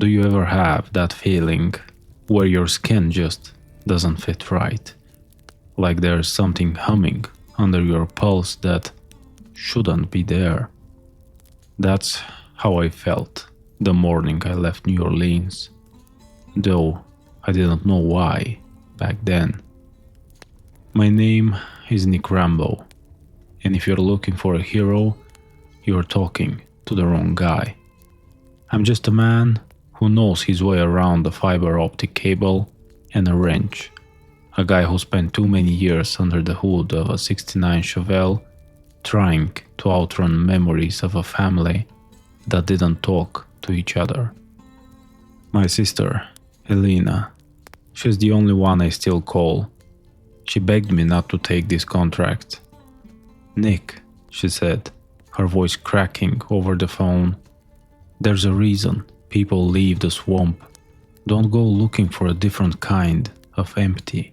Do you ever have that feeling where your skin just doesn't fit right? Like there's something humming under your pulse that shouldn't be there? That's how I felt the morning I left New Orleans, though I didn't know why back then. My name is Nik Rambo, and if you're looking for a hero, you're talking to the wrong guy. I'm just a man who knows his way around a fiber optic cable and a wrench. A guy who spent too many years under the hood of a '69 Chevelle trying to outrun memories of a family that didn't talk to each other. My sister, Elena, she's the only one I still call. She begged me not to take this contract. "Nick," she said, her voice cracking over the phone, "there's a reason people leave the swamp. Don't go looking for a different kind of empty."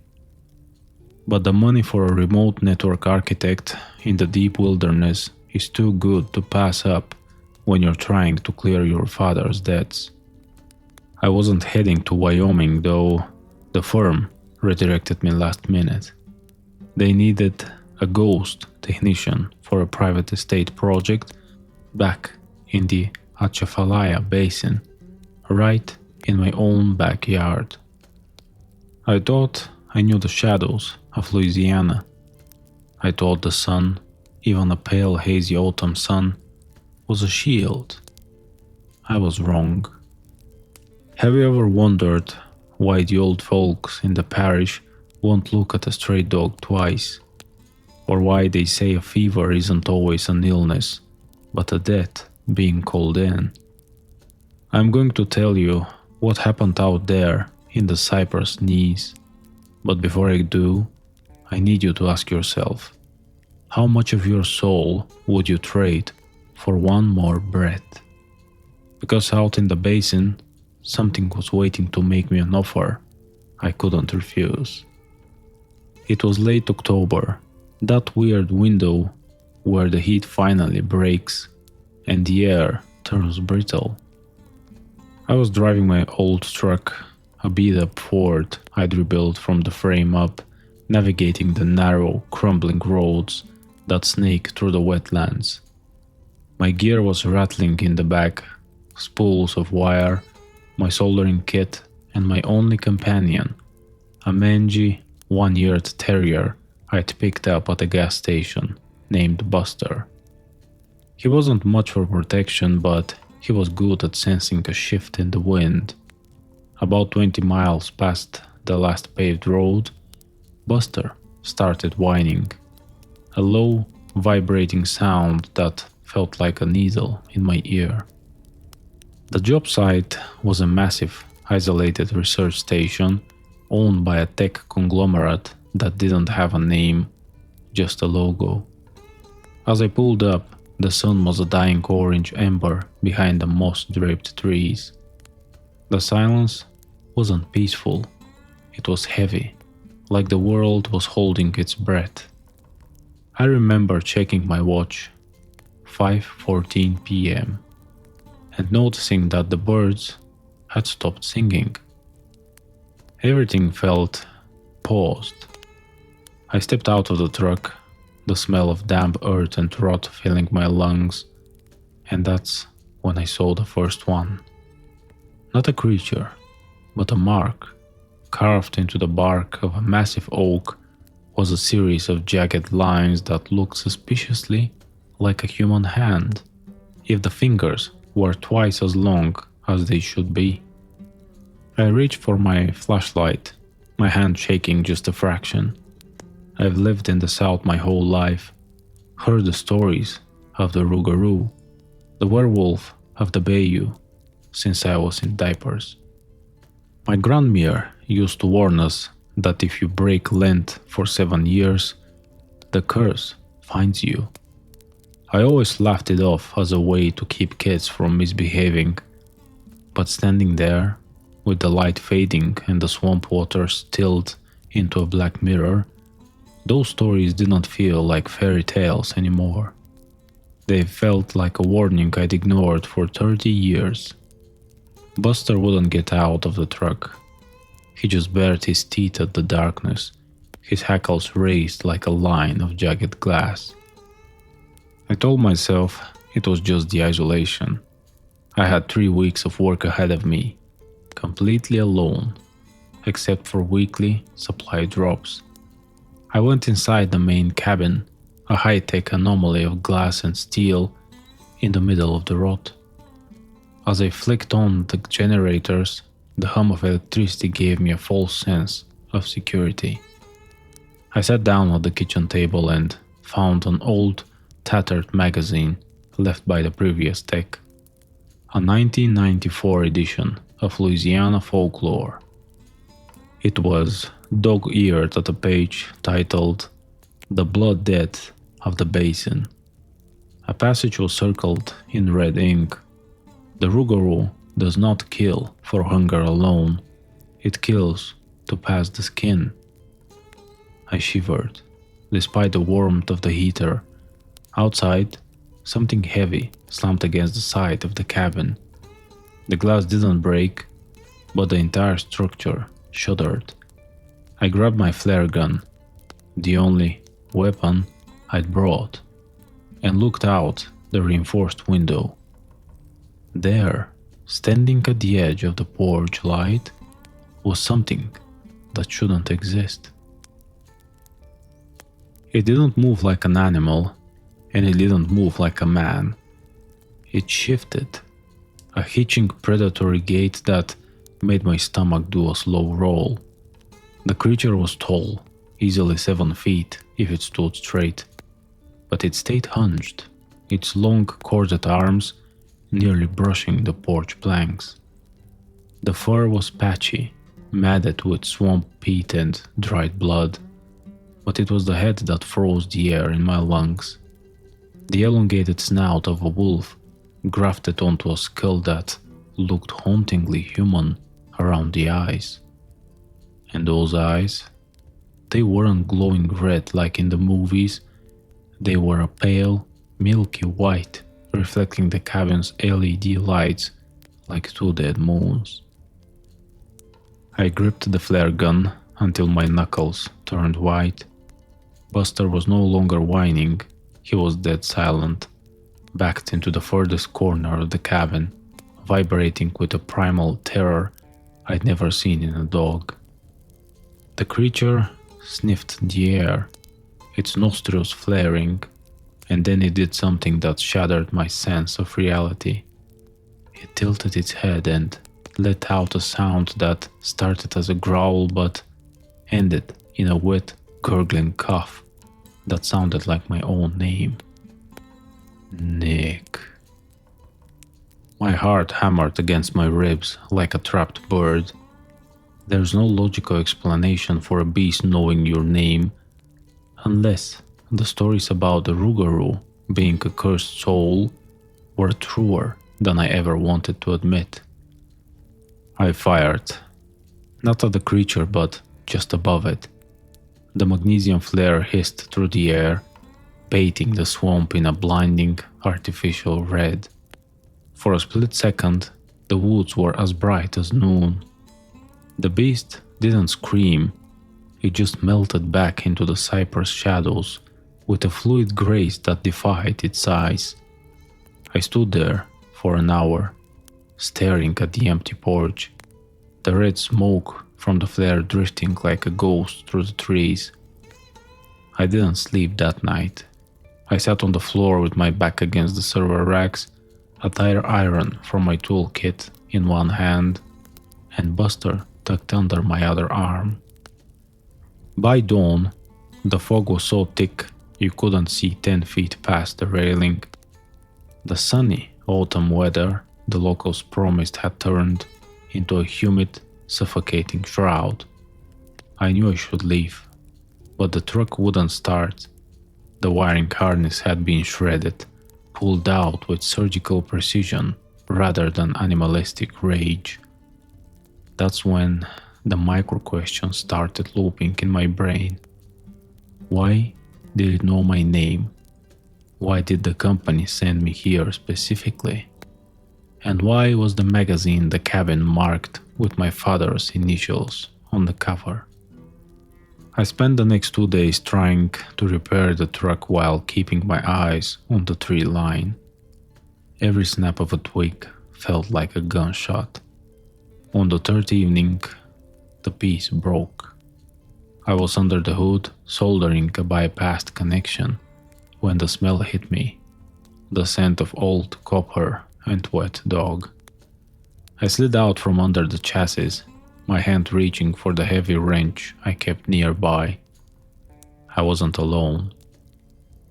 But the money for a remote network architect in the deep wilderness is too good to pass up when you're trying to clear your father's debts. I wasn't heading to Wyoming though. The firm redirected me last minute. They needed a ghost technician for a private estate project back in the Atchafalaya Basin, right in my own backyard. I thought I knew the shadows of Louisiana. I thought the sun, even a pale hazy autumn sun, was a shield. I was wrong. Have you ever wondered why the old folks in the parish won't look at a stray dog twice? Or why they say a fever isn't always an illness, but a death being called in? I'm going to tell you what happened out there in the cypress knees. But before I do, I need you to ask yourself, how much of your soul would you trade for one more breath? Because out in the basin, something was waiting to make me an offer I couldn't refuse. It was late October, that weird window where the heat finally breaks and the air turns brittle. I was driving my old truck, a beat-up Ford I'd rebuilt from the frame up, navigating the narrow, crumbling roads that snake through the wetlands. My gear was rattling in the back, spools of wire, my soldering kit, and my only companion, a mangy, one-eared terrier I'd picked up at a gas station named Buster. He wasn't much for protection, but he was good at sensing a shift in the wind. About 20 miles past the last paved road, Buster started whining, a low, vibrating sound that felt like a needle in my ear. The job site was a massive, isolated research station owned by a tech conglomerate that didn't have a name, just a logo. As I pulled up, the sun was a dying orange ember behind the moss-draped trees. The silence wasn't peaceful, it was heavy, like the world was holding its breath. I remember checking my watch, 5:14 p.m., and noticing that the birds had stopped singing. Everything felt paused. I stepped out of the truck, the smell of damp earth and rot filling my lungs, and that's when I saw the first one. Not a creature, but a mark, carved into the bark of a massive oak, was a series of jagged lines that looked suspiciously like a human hand, if the fingers were twice as long as they should be. I reached for my flashlight, my hand shaking just a fraction. I've lived in the South my whole life, heard the stories of the Rougarou, the werewolf of the bayou, since I was in diapers. My grandmere used to warn us that if you break Lent for 7 years, the curse finds you. I always laughed it off as a way to keep kids from misbehaving, but standing there, with the light fading and the swamp water stilled into a black mirror, those stories didn't feel like fairy tales anymore. They felt like a warning I'd ignored for 30 years. Buster wouldn't get out of the truck. He just bared his teeth at the darkness, his hackles raised like a line of jagged glass. I told myself it was just the isolation. I had 3 weeks of work ahead of me, completely alone, except for weekly supply drops. I went inside the main cabin, a high-tech anomaly of glass and steel in the middle of the road. As I flicked on the generators, the hum of electricity gave me a false sense of security. I sat down at the kitchen table and found an old, tattered magazine left by the previous tech, a 1994 edition of Louisiana folklore. It was dog-eared at a page titled "The Blood Death of the Basin." A passage was circled in red ink. The Rougarou does not kill for hunger alone, it kills to pass the skin. I shivered, despite the warmth of the heater. Outside, something heavy slammed against the side of the cabin. The glass didn't break, but the entire structure shuddered. I grabbed my flare gun, the only weapon I'd brought, and looked out the reinforced window. There, standing at the edge of the porch light, was something that shouldn't exist. It didn't move like an animal, and it didn't move like a man. It shifted, a hitching predatory gait that made my stomach do a slow roll. The creature was tall, easily 7 feet if it stood straight, but it stayed hunched, its long corded arms nearly brushing the porch planks. The fur was patchy, matted with swamp peat and dried blood, but it was the head that froze the air in my lungs. The elongated snout of a wolf grafted onto a skull that looked hauntingly human around the eyes. And those eyes, they weren't glowing red like in the movies, they were a pale, milky white, reflecting the cabin's LED lights like 2 dead moons. I gripped the flare gun until my knuckles turned white. Buster was no longer whining, he was dead silent, backed into the furthest corner of the cabin, vibrating with a primal terror I'd never seen in a dog. The creature sniffed the air, its nostrils flaring, and then it did something that shattered my sense of reality. It tilted its head and let out a sound that started as a growl but ended in a wet, gurgling cough that sounded like my own name. Nik. My heart hammered against my ribs like a trapped bird. There's no logical explanation for a beast knowing your name, unless the stories about the Rougarou being a cursed soul were truer than I ever wanted to admit. I fired, not at the creature but just above it. The magnesium flare hissed through the air, painting the swamp in a blinding, artificial red. For a split second, the woods were as bright as noon. The beast didn't scream, it just melted back into the cypress shadows with a fluid grace that defied its size. I stood there for an hour, staring at the empty porch, the red smoke from the flare drifting like a ghost through the trees. I didn't sleep that night. I sat on the floor with my back against the server racks, a tire iron from my toolkit in one hand, and Buster tucked under my other arm. By dawn, the fog was so thick you couldn't see 10 feet past the railing. The sunny autumn weather the locals promised had turned into a humid, suffocating shroud. I knew I should leave, but the truck wouldn't start. The wiring harness had been shredded, pulled out with surgical precision rather than animalistic rage. That's when the micro questions started looping in my brain. Why did it know my name? Why did the company send me here specifically? And why was the magazine the cabin marked with my father's initials on the cover? I spent the next 2 days trying to repair the truck while keeping my eyes on the tree line. Every snap of a twig felt like a gunshot. On the third evening, the piece broke. I was under the hood soldering a bypassed connection when the smell hit me, the scent of old copper and wet dog. I slid out from under the chassis, my hand reaching for the heavy wrench I kept nearby. I wasn't alone.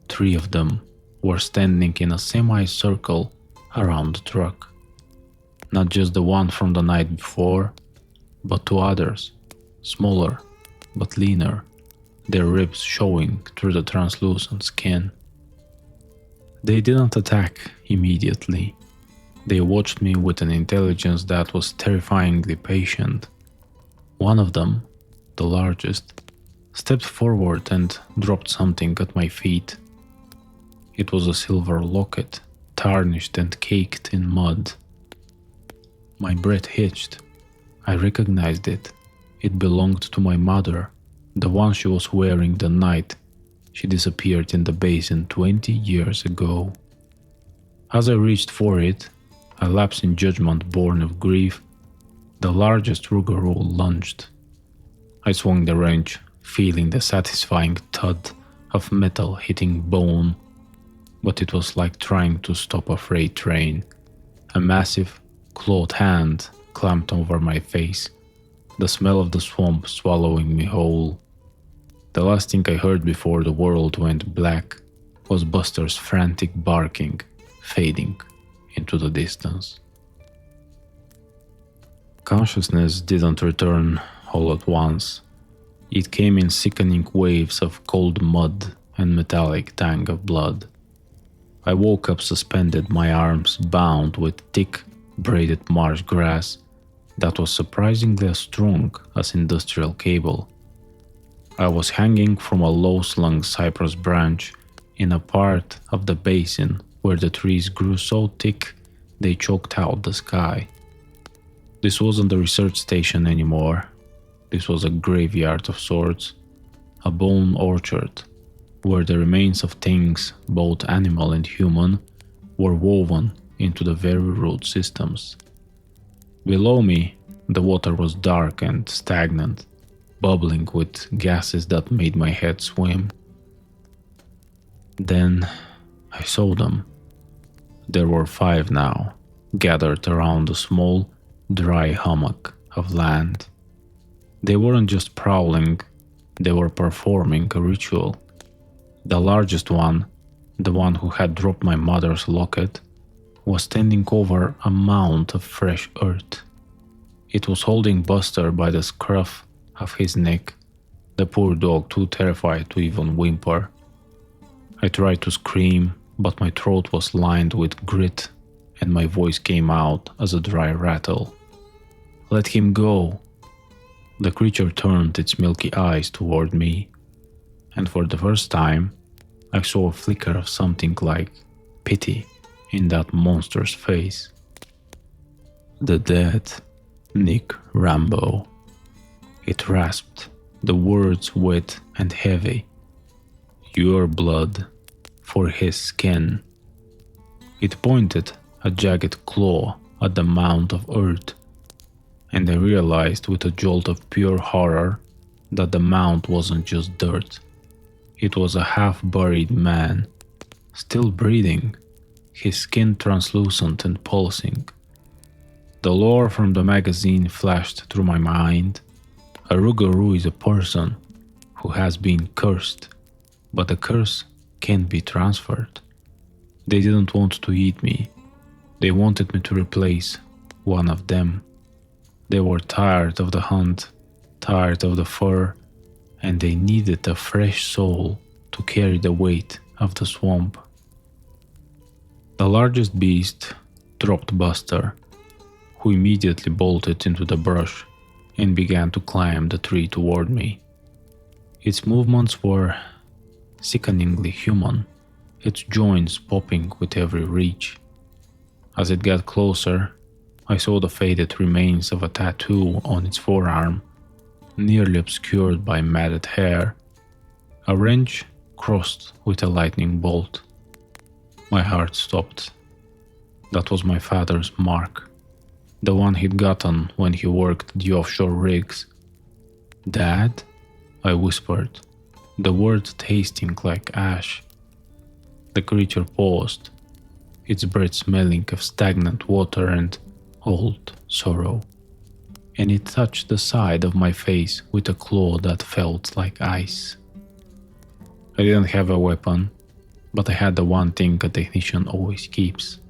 3 of them were standing in a semicircle around the truck. Not just the one from the night before, but 2 others, smaller but leaner, their ribs showing through the translucent skin. They didn't attack immediately. They watched me with an intelligence that was terrifyingly patient. One of them, the largest, stepped forward and dropped something at my feet. It was a silver locket, tarnished and caked in mud. My breath hitched. I recognized it. It belonged to my mother, the one she was wearing the night she disappeared in the basin 20 years ago. As I reached for it, a lapse in judgment born of grief, the largest Rougarou lunged. I swung the wrench, feeling the satisfying thud of metal hitting bone, but it was like trying to stop a freight train. A massive, clawed hand clamped over my face, the smell of the swamp swallowing me whole. The last thing I heard before the world went black was Buster's frantic barking, fading into the distance. Consciousness didn't return all at once. It came in sickening waves of cold mud and metallic tang of blood. I woke up suspended, my arms bound with thick, braided marsh grass that was surprisingly as strong as industrial cable. I was hanging from a low-slung cypress branch in a part of the basin where the trees grew so thick they choked out the sky. This wasn't a research station anymore. This was a graveyard of sorts, a bone orchard, where the remains of things, both animal and human, were woven into the very root systems. Below me, the water was dark and stagnant, bubbling with gases that made my head swim. Then I saw them. There were 5 now, gathered around a small, dry hummock of land. They weren't just prowling, they were performing a ritual. The largest one, the one who had dropped my mother's locket, was standing over a mound of fresh earth. It was holding Buster by the scruff of his neck, the poor dog too terrified to even whimper. I tried to scream, but my throat was lined with grit and my voice came out as a dry rattle. "Let him go." The creature turned its milky eyes toward me, and for the first time, I saw a flicker of something like pity in that monster's face. "The dead, Nik Rambo." It rasped, the words wet and heavy. "Your blood for his skin." It pointed a jagged claw at the mound of earth, and I realized with a jolt of pure horror that the mound wasn't just dirt. It was a half-buried man, still breathing, his skin translucent and pulsing. The lore from the magazine flashed through my mind. A Rougarou is a person who has been cursed, but the curse can't be transferred. They didn't want to eat me. They wanted me to replace one of them. They were tired of the hunt, tired of the fur, and they needed a fresh soul to carry the weight of the swamp. The largest beast dropped Buster, who immediately bolted into the brush and began to climb the tree toward me. Its movements were sickeningly human, its joints popping with every reach. As it got closer, I saw the faded remains of a tattoo on its forearm, nearly obscured by matted hair, a wrench crossed with a lightning bolt. My heart stopped. That was my father's mark, the one he'd gotten when he worked the offshore rigs. "Dad?" I whispered, the word tasting like ash. The creature paused, its breath smelling of stagnant water and old sorrow, and it touched the side of my face with a claw that felt like ice. I didn't have a weapon, but I had the one thing a technician always keeps: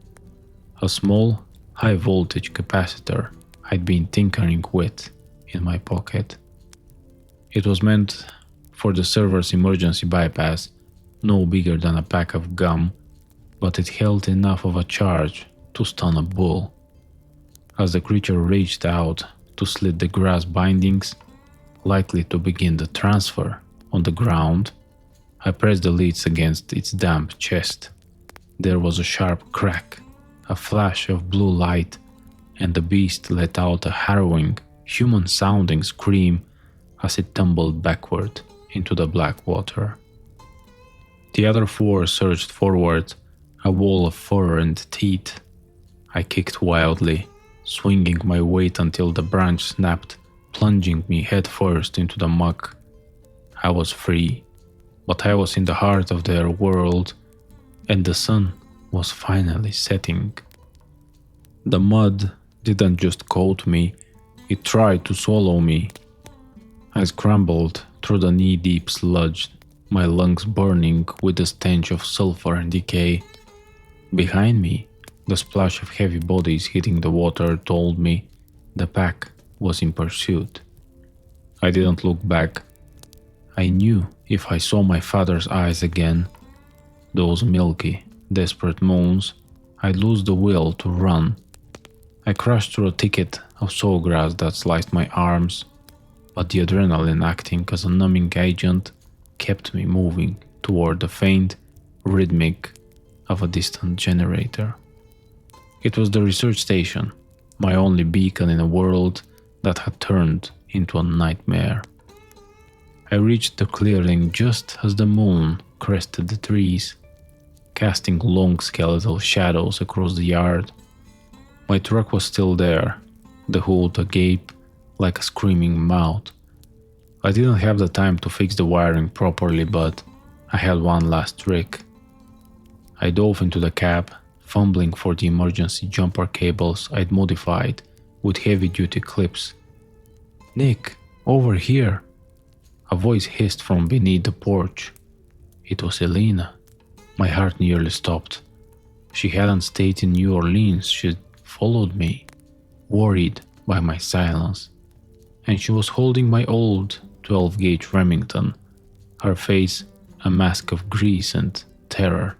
a small, high-voltage capacitor I'd been tinkering with in my pocket. It was meant for the server's emergency bypass, no bigger than a pack of gum, but it held enough of a charge to stun a bull. As the creature reached out to slit the grass bindings, likely to begin the transfer on the ground, I pressed the lids against its damp chest. There was a sharp crack, a flash of blue light, and the beast let out a harrowing, human-sounding scream as it tumbled backward into the black water. The other four surged forward, a wall of fur and teeth. I kicked wildly, swinging my weight until the branch snapped, plunging me headfirst into the muck. I was free, but I was in the heart of their world, and the sun was finally setting. The mud didn't just coat me, it tried to swallow me. I scrambled through the knee-deep sludge, my lungs burning with the stench of sulfur and decay. Behind me, the splash of heavy bodies hitting the water told me the pack was in pursuit. I didn't look back. I knew if I saw my father's eyes again, those milky, desperate moans, I'd lose the will to run. I crashed through a thicket of sawgrass that sliced my arms, but the adrenaline acting as a numbing agent kept me moving toward the faint rhythmic of a distant generator. It was the research station, my only beacon in a world that had turned into a nightmare. I reached the clearing just as the moon crested the trees, casting long skeletal shadows across the yard. My truck was still there, the hood agape like a screaming mouth. I didn't have the time to fix the wiring properly, but I had one last trick. I dove into the cab, fumbling for the emergency jumper cables I'd modified with heavy-duty clips. "Nick, over here!" A voice hissed from beneath the porch. It was Elena. My heart nearly stopped. She hadn't stayed in New Orleans, she'd followed me, worried by my silence. And she was holding my old 12-gauge Remington, her face a mask of grease and terror.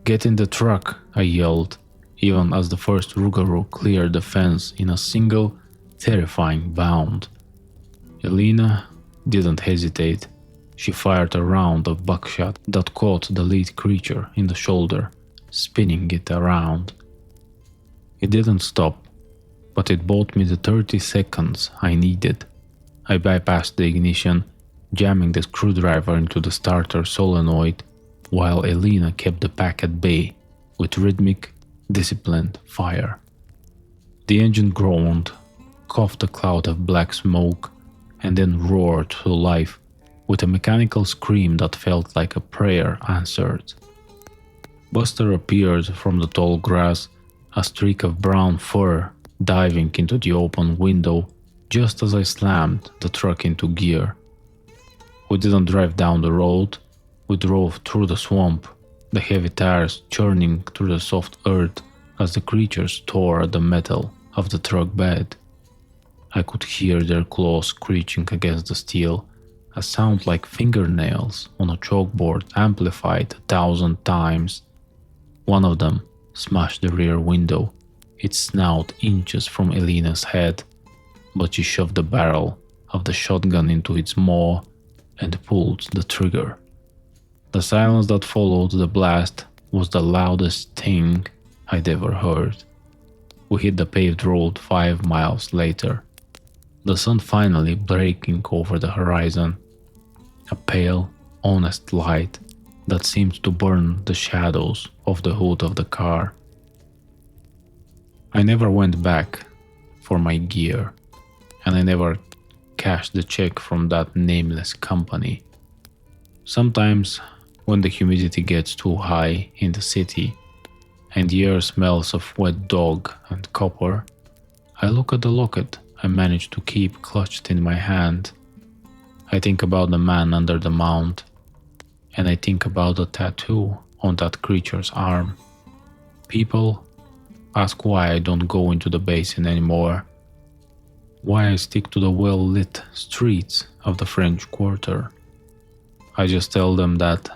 "Get in the truck," I yelled, even as the first Rougarou cleared the fence in a single, terrifying bound. Elena didn't hesitate. She fired a round of buckshot that caught the lead creature in the shoulder, spinning it around. It didn't stop, but it bought me the 30 seconds I needed. I bypassed the ignition, jamming the screwdriver into the starter solenoid, while Elena kept the pack at bay with rhythmic, disciplined fire. The engine groaned, coughed a cloud of black smoke, and then roared to life with a mechanical scream that felt like a prayer answered. Buster appeared from the tall grass, a streak of brown fur diving into the open window just as I slammed the truck into gear. We didn't drive down the road, we drove through the swamp, the heavy tires churning through the soft earth as the creatures tore at the metal of the truck bed. I could hear their claws screeching against the steel, a sound like fingernails on a chalkboard amplified 1,000 times. One of them smashed the rear window, its snout inches from Elena's head, but she shoved the barrel of the shotgun into its maw and pulled the trigger. The silence that followed the blast was the loudest thing I'd ever heard. We hit the paved road 5 miles later, the sun finally breaking over the horizon, a pale, honest light that seemed to burn the shadows of the hood of the car. I never went back for my gear, and I never cashed the check from that nameless company. Sometimes, when the humidity gets too high in the city and the air smells of wet dog and copper, I look at the locket I managed to keep clutched in my hand. I think about the man under the mound, and I think about the tattoo on that creature's arm. People ask why I don't go into the basin anymore, why I stick to the well-lit streets of the French Quarter. I just tell them that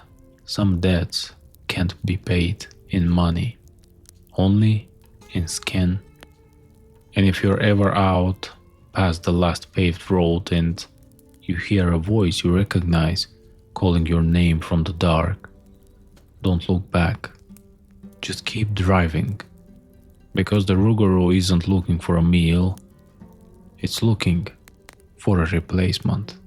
some debts can't be paid in money, only in skin. And if you're ever out past the last paved road and you hear a voice you recognize calling your name from the dark, don't look back. Just keep driving. Because the Rougarou isn't looking for a meal, it's looking for a replacement.